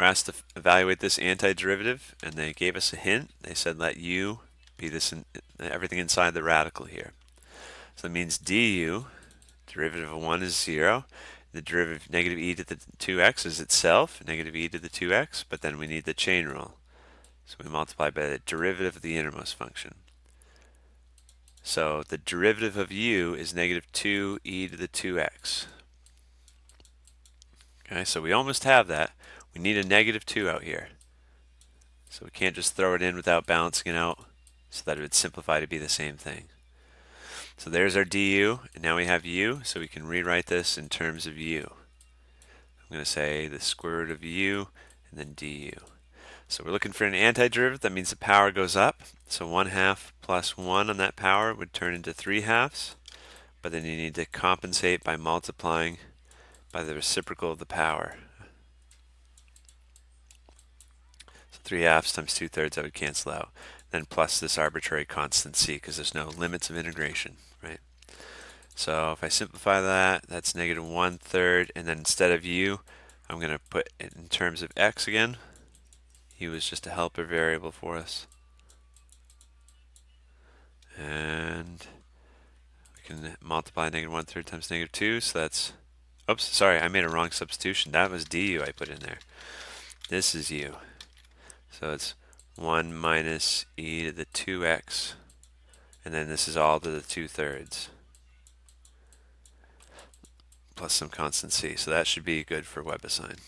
we're asked to evaluate this antiderivative, and they gave us a hint. They said let u be this everything inside the radical here. So that means du, derivative of 1 is 0. The derivative of negative e to the 2x is itself, negative e to the 2x, but then we need the chain rule. So we multiply by the derivative of the innermost function. So the derivative of u is negative 2e to the 2x. Okay, so we almost have that. We need a negative 2 out here. So we can't just throw it in without balancing it out, so that it would simplify to be the same thing. So there's our du, and now we have u, so we can rewrite this in terms of u. I'm going to say the square root of u, and then du. So we're looking for an antiderivative. That means the power goes up. So 1/2 plus 1 on that power would turn into 3/2. But then you need to compensate by multiplying by the reciprocal of the power. So 3/2 times 2/3, that would cancel out. Then plus this arbitrary constant c, because there's no limits of integration, right? So if I simplify that, that's negative 1/3, and then instead of u, I'm going to put it in terms of x again. U is just a helper variable for us. And we can multiply negative 1/3 times negative 2, so that's, oops, sorry, I made a wrong substitution. That was du I put in there. This is u. So it's 1 minus e to the 2x, and then this is all to the 2/3, plus some constant c. So that should be good for WebAssign.